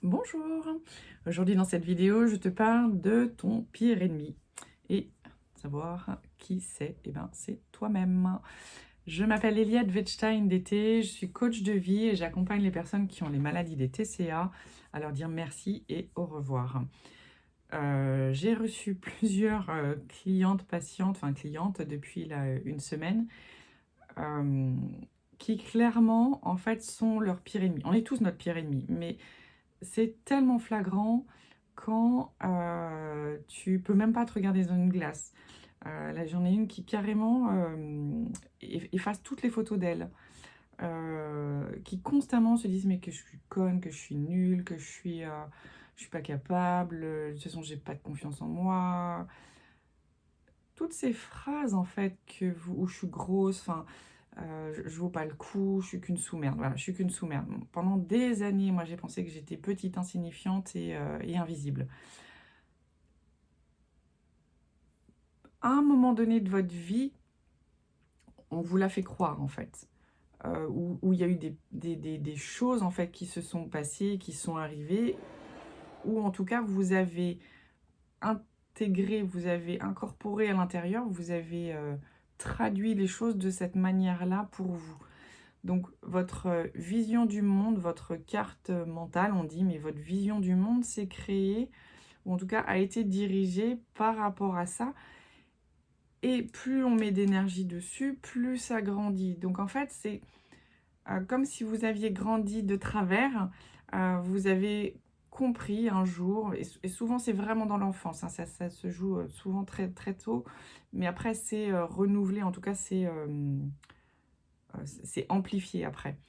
Bonjour, aujourd'hui dans cette vidéo, je te parle de ton pire ennemi. Et savoir qui c'est, eh ben, c'est toi-même. Je m'appelle Eliade Wettstein d'été, je suis coach de vie et j'accompagne les personnes qui ont les maladies des TCA à leur dire merci et au revoir. J'ai reçu plusieurs clientes depuis une semaine euh, qui clairement en fait sont leur pire ennemi. On est tous notre pire ennemi, mais c'est tellement flagrant quand tu peux même pas te regarder dans une glace. Là, j'en ai une qui carrément efface toutes les photos d'elle, qui constamment se disent mais que je suis conne, que je suis nulle, que je suis pas capable, de toute façon j'ai pas de confiance en moi. Toutes ces phrases en fait où je suis grosse, enfin je vaux pas le coup, je suis qu'une sous-merde. Voilà, je suis qu'une sous-merde. Pendant des années, moi, j'ai pensé que j'étais petite, insignifiante et invisible. À un moment donné de votre vie, on vous l'a fait croire, en fait. Où il y a eu des choses, en fait, qui se sont passées, qui sont arrivées, ou en tout cas, vous avez intégré, vous avez incorporé à l'intérieur, vous avez traduit les choses de cette manière-là pour vous. Donc votre vision du monde, votre carte mentale, on dit, mais votre vision du monde s'est créée, ou en tout cas a été dirigée par rapport à ça. Et plus on met d'énergie dessus, plus ça grandit. Donc en fait, c'est comme si vous aviez grandi de travers, vous avez compris un jour, et souvent c'est vraiment dans l'enfance, hein, ça se joue souvent très, très tôt, mais après c'est renouvelé, en tout cas c'est amplifié après.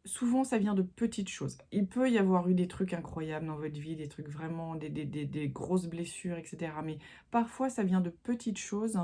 Souvent, ça vient de petites choses. Il peut y avoir eu des trucs incroyables dans votre vie, des trucs vraiment, des grosses blessures, etc. Mais parfois, ça vient de petites choses.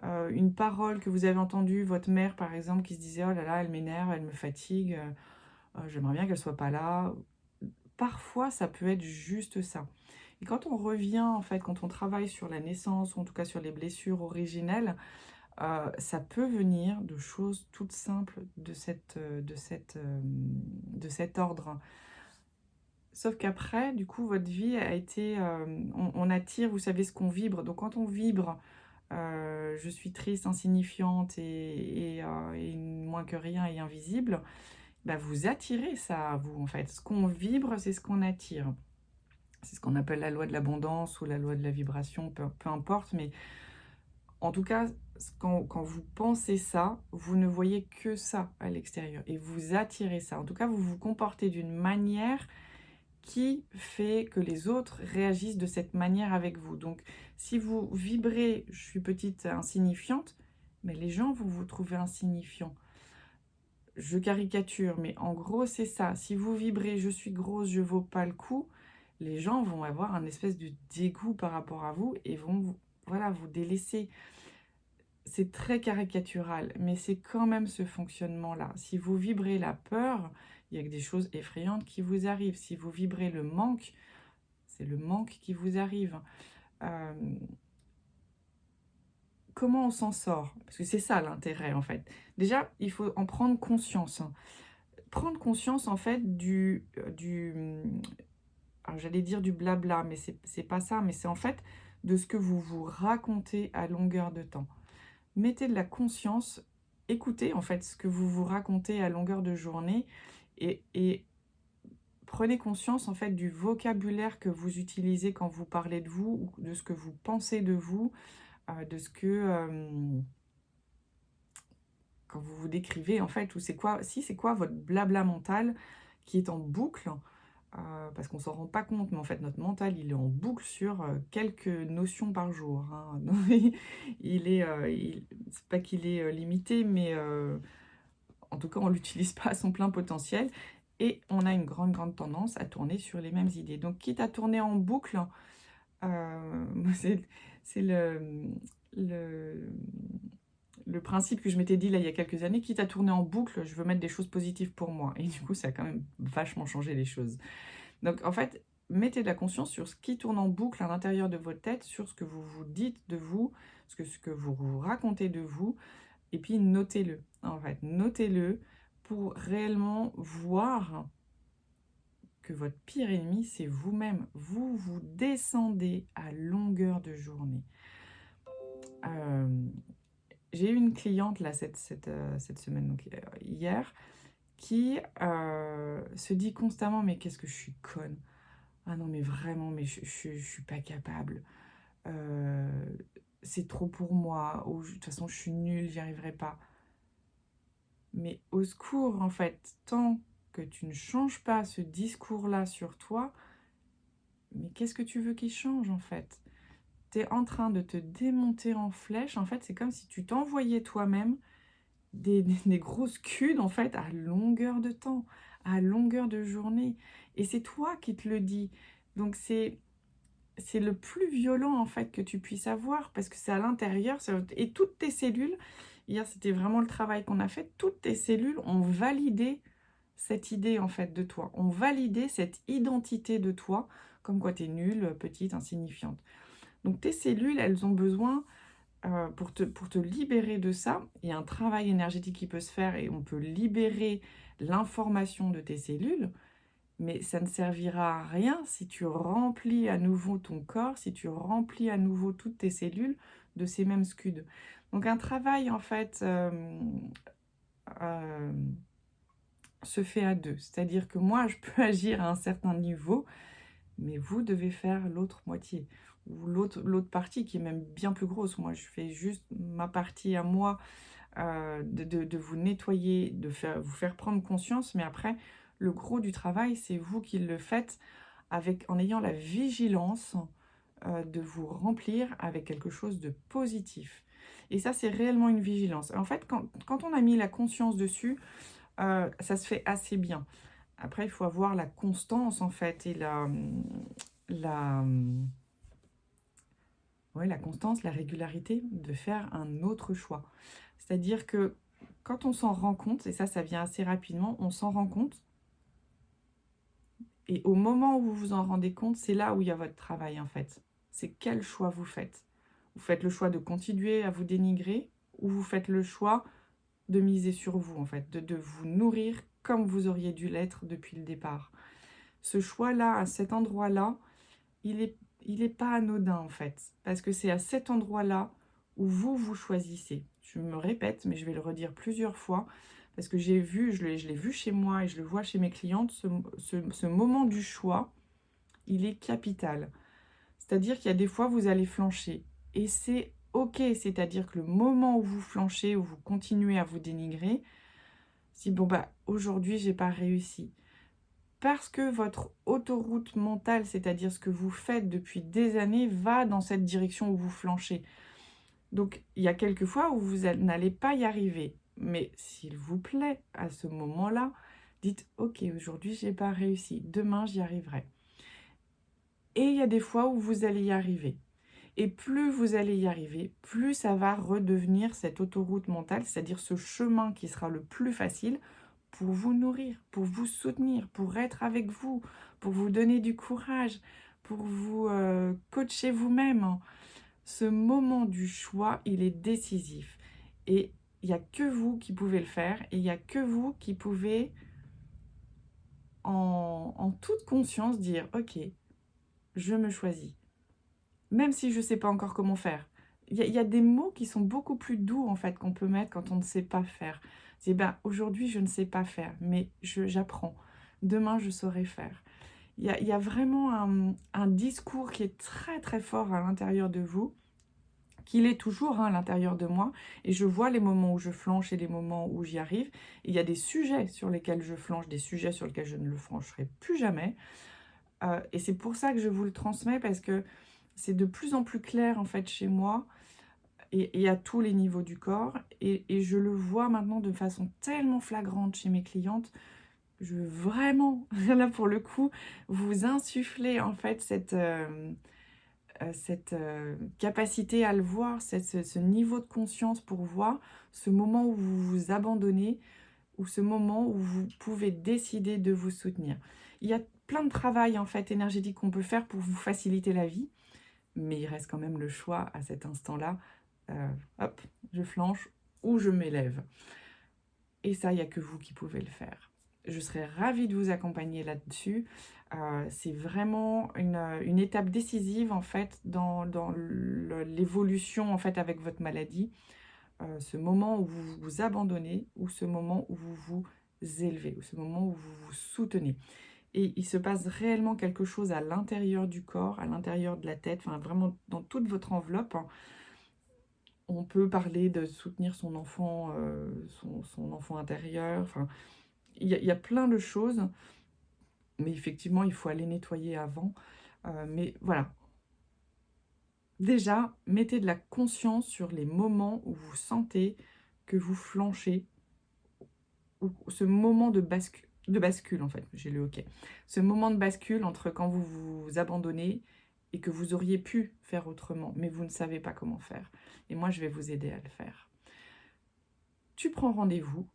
Une parole que vous avez entendue, votre mère, par exemple, qui se disait « Oh là là, elle m'énerve, elle me fatigue, j'aimerais bien qu'elle soit pas là. » Parfois, ça peut être juste ça. Et quand on revient, en fait, quand on travaille sur la naissance, ou en tout cas sur les blessures originelles, ça peut venir de choses toutes simples de cet ordre. Sauf qu'après, du coup, votre vie a été... on attire, vous savez ce qu'on vibre. Donc quand on vibre, je suis triste, insignifiante et moins que rien et invisible, bah, vous attirez ça à vous, en fait. Ce qu'on vibre, c'est ce qu'on attire. C'est ce qu'on appelle la loi de l'abondance ou la loi de la vibration, peu importe, mais en tout cas, quand vous pensez ça, vous ne voyez que ça à l'extérieur et vous attirez ça. En tout cas, vous vous comportez d'une manière qui fait que les autres réagissent de cette manière avec vous. Donc, si vous vibrez « je suis petite, insignifiante », mais les gens vont vous trouver insignifiant. Je caricature, mais en gros, c'est ça. Si vous vibrez « je suis grosse, je vaux pas le coup », les gens vont avoir un espèce de dégoût par rapport à vous et vont vous délaisser. C'est très caricatural, mais c'est quand même ce fonctionnement-là. Si vous vibrez la peur, il y a que des choses effrayantes qui vous arrivent. Si vous vibrez le manque, c'est le manque qui vous arrive. Euh, Comment on s'en sort? Parce que c'est ça l'intérêt, en fait. Déjà, il faut en prendre conscience. Prendre conscience, en fait, alors j'allais dire du blabla, mais c'est pas ça, mais c'est en fait de ce que vous vous racontez à longueur de temps. Mettez de la conscience, écoutez en fait ce que vous vous racontez à longueur de journée et prenez conscience en fait du vocabulaire que vous utilisez quand vous parlez de vous, ou de ce que vous pensez de vous, de ce que quand vous vous décrivez en fait, ou c'est quoi votre blabla mental qui est en boucle, parce qu'on s'en rend pas compte, mais en fait notre mental il est en boucle sur quelques notions par jour, hein. C'est pas qu'il est limité, mais en tout cas on l'utilise pas à son plein potentiel, et on a une grande tendance à tourner sur les mêmes idées. Donc quitte à tourner en boucle, c'est le, le principe que je m'étais dit là il y a quelques années, quitte à tourner en boucle, je veux mettre des choses positives pour moi. Et du coup, ça a quand même vachement changé les choses. Donc en fait, mettez de la conscience sur ce qui tourne en boucle à l'intérieur de votre tête, sur ce que vous vous dites de vous, ce que vous vous racontez de vous, et puis notez-le. En fait, notez-le pour réellement voir que votre pire ennemi, c'est vous-même. Vous vous descendez à longueur de journée. J'ai eu une cliente là cette semaine, donc hier, qui se dit constamment: «Mais qu'est-ce que je suis conne! Ah non mais vraiment, mais je suis pas capable. Heu, c'est trop pour moi. Ou de toute façon je suis nulle, j'y arriverai pas». Mais au secours en fait, tant que tu ne changes pas ce discours-là sur toi, mais qu'est-ce que tu veux qu'il change en fait? Tu es en train de te démonter en flèche, en fait, c'est comme si tu t'envoyais toi-même des grosses culs en fait à longueur de temps, à longueur de journée, et c'est toi qui te le dis. Donc c'est le plus violent en fait que tu puisses avoir parce que c'est à l'intérieur, et toutes tes cellules, hier c'était vraiment le travail qu'on a fait, toutes tes cellules ont validé cette idée en fait de toi, ont validé cette identité de toi, comme quoi tu es nulle, petite, insignifiante. Donc tes cellules, elles ont besoin, pour te libérer de ça, il y a un travail énergétique qui peut se faire et on peut libérer l'information de tes cellules, mais ça ne servira à rien si tu remplis à nouveau ton corps, si tu remplis à nouveau toutes tes cellules de ces mêmes scuds. Donc un travail en fait, se fait à 2. C'est-à-dire que moi, je peux agir à un certain niveau, mais vous devez faire l'autre moitié ou l'autre partie qui est même bien plus grosse. Moi, je fais juste ma partie à moi, de vous nettoyer, vous faire prendre conscience, mais après, le gros du travail, c'est vous qui le faites en ayant la vigilance, de vous remplir avec quelque chose de positif. Et ça, c'est réellement une vigilance. En fait, quand on a mis la conscience dessus, ça se fait assez bien. Après, il faut avoir la constance, en fait, et la, ouais, la constance, la régularité de faire un autre choix. C'est-à-dire que quand on s'en rend compte, et ça vient assez rapidement, on s'en rend compte, et au moment où vous vous en rendez compte, c'est là où il y a votre travail, en fait. C'est quel choix vous faites. Vous faites le choix de continuer à vous dénigrer, ou vous faites le choix de miser sur vous, en fait, de vous nourrir comme vous auriez dû l'être depuis le départ. Ce choix-là, à cet endroit-là, il est pas anodin, en fait, parce que c'est à cet endroit-là où vous choisissez. Je me répète, mais je vais le redire plusieurs fois, parce que je l'ai vu chez moi et je le vois chez mes clientes, ce moment du choix, il est capital. C'est-à-dire qu'il y a des fois, vous allez flancher, et c'est OK, c'est-à-dire que le moment où vous flanchez, où vous continuez à vous dénigrer, si bon, bah, aujourd'hui, j'ai pas réussi. Parce que votre autoroute mentale, c'est-à-dire ce que vous faites depuis des années, va dans cette direction où vous flanchez. Donc, il y a quelques fois où vous n'allez pas y arriver. Mais s'il vous plaît, à ce moment-là, dites: «OK, aujourd'hui, j'ai pas réussi. Demain, j'y arriverai». Et il y a des fois où vous allez y arriver. Et plus vous allez y arriver, plus ça va redevenir cette autoroute mentale, c'est-à-dire ce chemin qui sera le plus facile pour vous nourrir, pour vous soutenir, pour être avec vous, pour vous donner du courage, pour vous coacher vous-même. Ce moment du choix, il est décisif. Et il n'y a que vous qui pouvez le faire, et il n'y a que vous qui pouvez, en toute conscience, dire: «OK, je me choisis». Même si je ne sais pas encore comment faire. Il y a des mots qui sont beaucoup plus doux, en fait, qu'on peut mettre quand on ne sait pas faire. C'est: «Ben, aujourd'hui, je ne sais pas faire, mais j'apprends. Demain, je saurai faire». Il y a vraiment un discours qui est très, très fort à l'intérieur de vous, qu'il est toujours, hein, à l'intérieur de moi, et je vois les moments où je flanche et les moments où j'y arrive. Il y a des sujets sur lesquels je flanche, des sujets sur lesquels je ne le flancherai plus jamais, et c'est pour ça que je vous le transmets, parce que c'est de plus en plus clair, en fait, chez moi, et à tous les niveaux du corps, et je le vois maintenant de façon tellement flagrante chez mes clientes. Je veux vraiment, là, pour le coup, vous insuffler, en fait, cette capacité à le voir, ce niveau de conscience pour voir ce moment où vous vous abandonnez, ou ce moment où vous pouvez décider de vous soutenir. Il y a plein de travail, en fait, énergétique qu'on peut faire pour vous faciliter la vie, mais il reste quand même le choix à cet instant-là. Hop, je flanche ou je m'élève. Et ça, il n'y a que vous qui pouvez le faire. Je serais ravie de vous accompagner là-dessus. C'est vraiment une étape décisive, en fait, dans l'évolution, en fait, avec votre maladie. Ce moment où vous vous abandonnez ou ce moment où vous vous élevez, ou ce moment où vous vous soutenez. Et il se passe réellement quelque chose à l'intérieur du corps, à l'intérieur de la tête, enfin vraiment dans toute votre enveloppe, hein. On peut parler de soutenir son enfant, son enfant intérieur, enfin, il y a plein de choses, mais effectivement, il faut aller nettoyer avant. Mais voilà, déjà, mettez de la conscience sur les moments où vous sentez que vous flanchez, ou ce moment de bascule, en fait, j'ai le OK. Ce moment de bascule entre quand vous vous abandonnez et que vous auriez pu faire autrement, mais vous ne savez pas comment faire. Et moi, je vais vous aider à le faire. Tu prends rendez-vous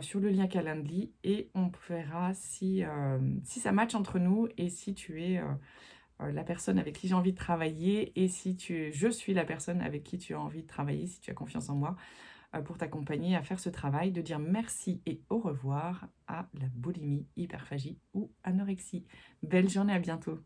sur le lien Calendly et on verra si ça match entre nous et si tu es la personne avec qui j'ai envie de travailler et si je suis la personne avec qui tu as envie de travailler, si tu as confiance en moi, pour t'accompagner à faire ce travail, de dire merci et au revoir à la boulimie, hyperphagie ou anorexie. Belle journée, à bientôt.